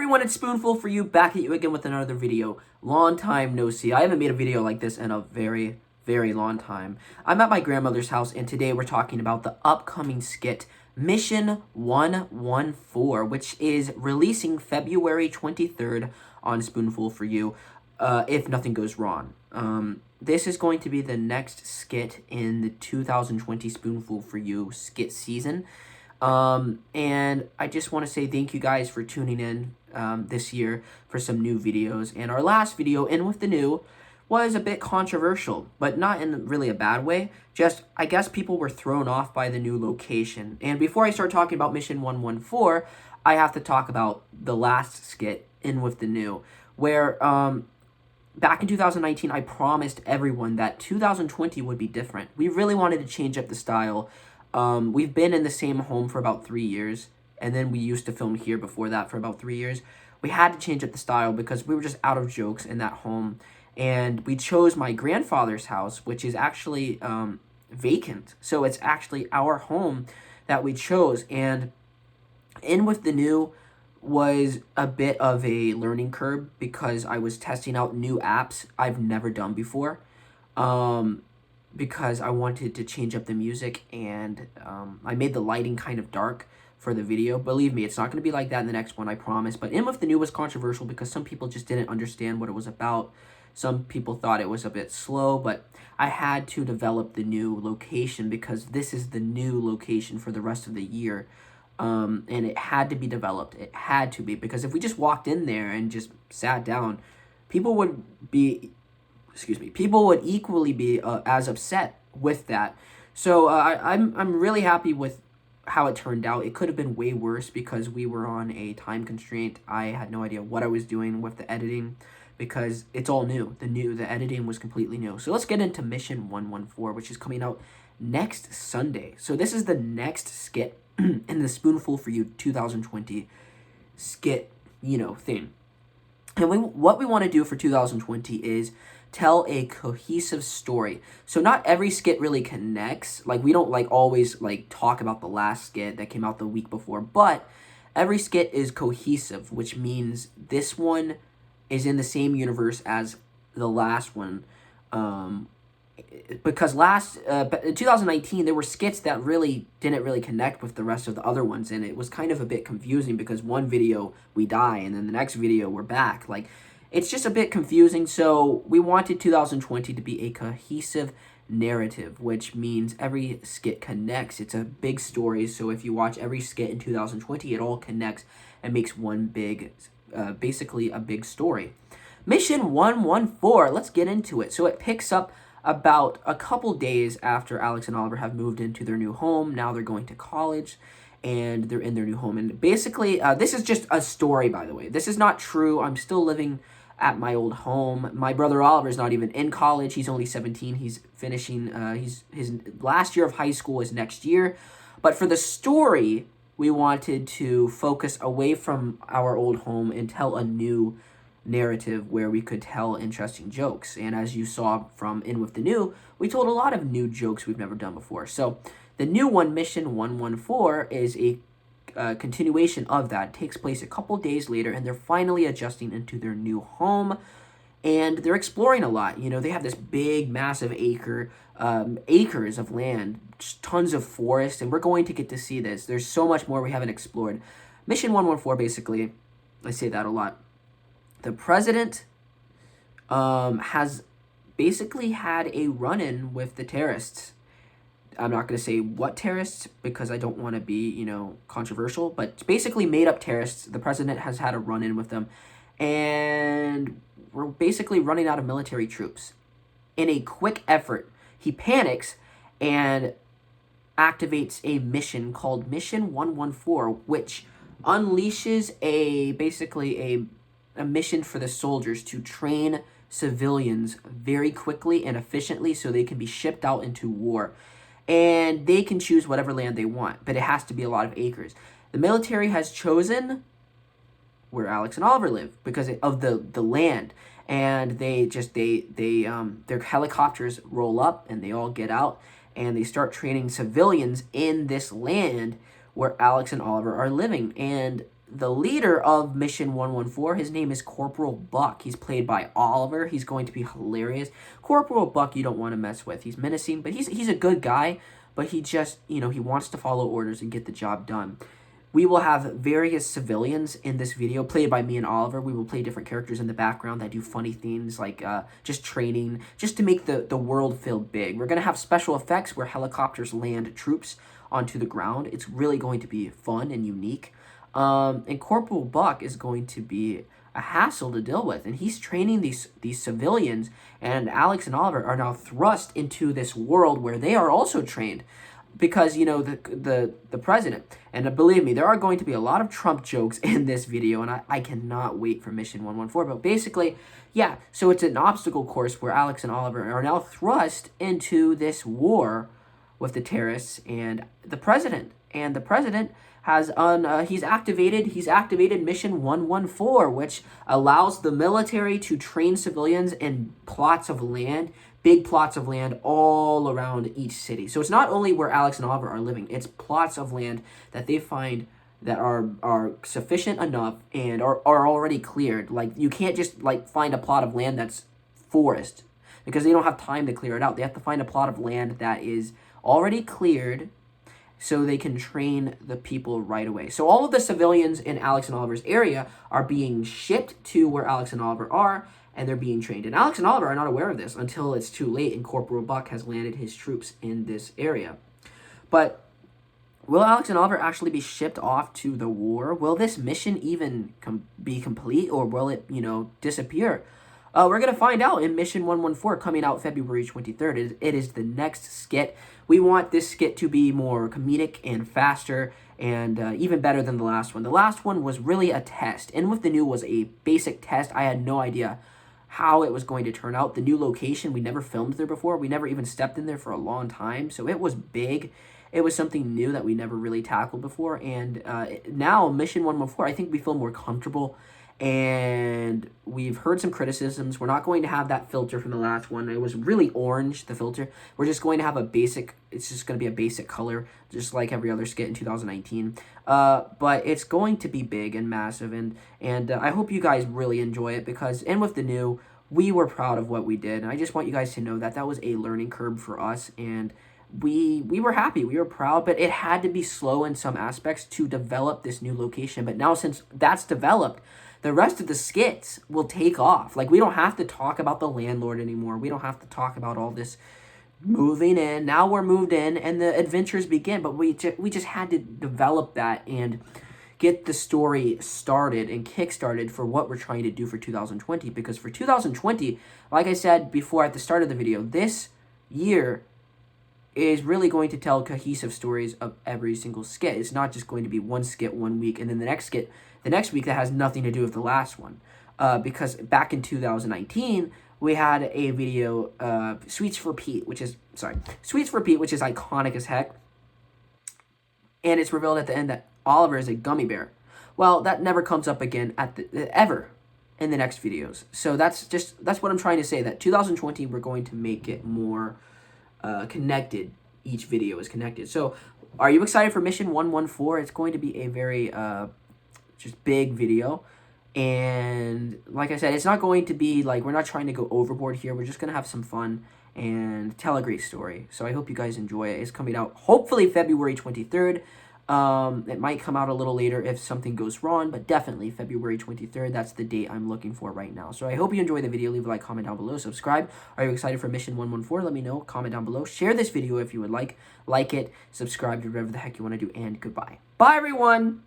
everyone, it's Spoonful for you, back at you again with another video. Long time no see. I haven't made a video like this in a very, very long time. I'm at my grandmother's house, and today we're talking about the upcoming skit, Mission 114, which is releasing February 23rd on Spoonful for you, if nothing goes wrong. This is going to be the next skit in the 2020 Spoonful for you skit season. And I just want to say thank you guys for tuning in this year for some new videos. And our last video, In With The New, was a bit controversial, but not in really a bad way. Just, I guess people were thrown off by the new location. And before I start talking about Mission 114, I have to talk about the last skit, In With The New, where back in 2019, I promised everyone that 2020 would be different. We really wanted to change up the style. We've been in the same home for about 3 years, and then we used to film here before that for about 3 years. We had to change up the style because we were just out of jokes in that home, and we chose my grandfather's house, which is actually vacant. So it's actually our home that we chose, and In With The New was a bit of a learning curve because I was testing out new apps I've never done before. Because I wanted to change up the music, and I made the lighting kind of dark for the video. Believe me, it's not going to be like that in the next one, I promise. But In With The New was controversial because some people just didn't understand what it was about. Some people thought it was a bit slow, but I had to develop the new location because this is the new location for the rest of the year. And it had to be developed. It had to be, because if we just walked in there and just sat down, people would equally be as upset with that. So I'm really happy with how it turned out. It could have been way worse because we were on a time constraint. I had no idea what I was doing with the editing because it's all new. The editing was completely new. So let's get into Mission 114, which is coming out next Sunday. So this is the next skit in the Spoonful for You 2020 skit, thing. And what we want to do for 2020 is tell a cohesive story. So not every skit really connects. Like, we don't always talk about the last skit that came out the week before, but every skit is cohesive, which means this one is in the same universe as the last one. Because in 2019, there were skits that didn't really connect with the rest of the other ones, and it was kind of a bit confusing because one video we die, and then the next video we're back. It's just a bit confusing, so we wanted 2020 to be a cohesive narrative, which means every skit connects. It's a big story, so if you watch every skit in 2020, it all connects and makes one big, basically a big story. Mission 114, let's get into it. So it picks up about a couple days after Alex and Oliver have moved into their new home. Now they're going to college, and they're in their new home. And basically, this is just a story, by the way. This is not true. I'm still living at my old home. My brother Oliver is not even in college. He's only 17. He's finishing, his last year of high school is next year. But for the story, we wanted to focus away from our old home and tell a new narrative where we could tell interesting jokes. And as you saw from In With The New, we told a lot of new jokes we've never done before. So the new one, Mission 114, is a continuation of that. It takes place a couple days later, and they're finally adjusting into their new home, and they're exploring a lot. They have this big, massive acres of land, just tons of forest, and we're going to get to see this. There's so much more we haven't explored. Mission 114, basically, I say that a lot. The president has basically had a run-in with the terrorists. I'm not going to say what terrorists because I don't want to be, controversial, but basically made up terrorists. The president has had a run-in with them, and we're basically running out of military troops. In a quick effort, he panics and activates a mission called Mission 114, which unleashes basically a mission for the soldiers to train civilians very quickly and efficiently so they can be shipped out into war. And they can choose whatever land they want, but it has to be a lot of acres. The military has chosen where Alex and Oliver live because of the land. And their helicopters roll up and they all get out and they start training civilians in this land where Alex and Oliver are living. And the leader of Mission 114, his name is Corporal Buck. He's played by Oliver. He's going to be hilarious. Corporal Buck, you don't want to mess with. He's menacing, but he's a good guy, but he just, he wants to follow orders and get the job done. We will have various civilians in this video, played by me and Oliver. We will play different characters in the background that do funny things, like just training, just to make the world feel big. We're going to have special effects where helicopters land troops onto the ground. It's really going to be fun and unique. And Corporal Buck is going to be a hassle to deal with, and he's training these civilians, and Alex and Oliver are now thrust into this world where they are also trained because, the president. And believe me, there are going to be a lot of Trump jokes in this video, and I cannot wait for Mission 114. But basically, yeah, so it's an obstacle course where Alex and Oliver are now thrust into this war with the terrorists and the president. And the president has he's activated Mission 114, which allows the military to train civilians in plots of land, big plots of land all around each city. So it's not only where Alex and Oliver are living, it's plots of land that they find that are sufficient enough and are already cleared. Like, you can't just find a plot of land that's forest, because they don't have time to clear it out. They have to find a plot of land that is already cleared so they can train the people right away. So all of the civilians in Alex and Oliver's area are being shipped to where Alex and Oliver are, and they're being trained. And Alex and Oliver are not aware of this until it's too late and Corporal Buck has landed his troops in this area. But will Alex and Oliver actually be shipped off to the war? Will this mission even be complete, or will it, disappear? We're going to find out in Mission 114, coming out February 23rd. It is the next skit. We want this skit to be more comedic and faster and even better than the last one. The last one was really a test. And with the new was a basic test. I had no idea how it was going to turn out. The new location, we never filmed there before. We never even stepped in there for a long time. So it was big. It was something new that we never really tackled before. And now, Mission 114, I think we feel more comfortable. And we've heard some criticisms. We're not going to have that filter from the last one. It was really orange, the filter. We're just going to have it's just going to be a basic color, just like every other skit in 2019. But it's going to be big and massive, and I hope you guys really enjoy it, because, and with the new, we were proud of what we did. And I just want you guys to know that that was a learning curve for us, and we were happy, we were proud, but it had to be slow in some aspects to develop this new location. But now, since that's developed, the rest of the skits will take off. Like, we don't have to talk about the landlord anymore. We don't have to talk about all this moving in. Now we're moved in and the adventures begin. But we just had to develop that and get the story started and kick-started for what we're trying to do for 2020. Because for 2020, like I said before at the start of the video, this year is really going to tell cohesive stories of every single skit. It's not just going to be one skit one week and then the next skit the next week that has nothing to do with the last one. Because back in 2019, we had a video, Sweets for Pete, which is iconic as heck. And it's revealed at the end that Oliver is a gummy bear. Well, that never comes up again ever in the next videos. So that's what I'm trying to say, that 2020, we're going to make it more connected. Each video is connected. So are you excited for Mission 114? It's going to be a very just big video. And like I said, it's not going to be like, we're not trying to go overboard here. We're just going to have some fun and tell a great story. So I hope you guys enjoy it. It's coming out hopefully February 23rd. It might come out a little later if something goes wrong, but definitely February 23rd. That's the date I'm looking for right now. So I hope you enjoy the video. Leave a like, comment down below, subscribe. Are you excited for Mission 114? Let me know. Comment down below. Share this video if you would like it, subscribe, do whatever the heck you want to do, and goodbye. Bye, everyone!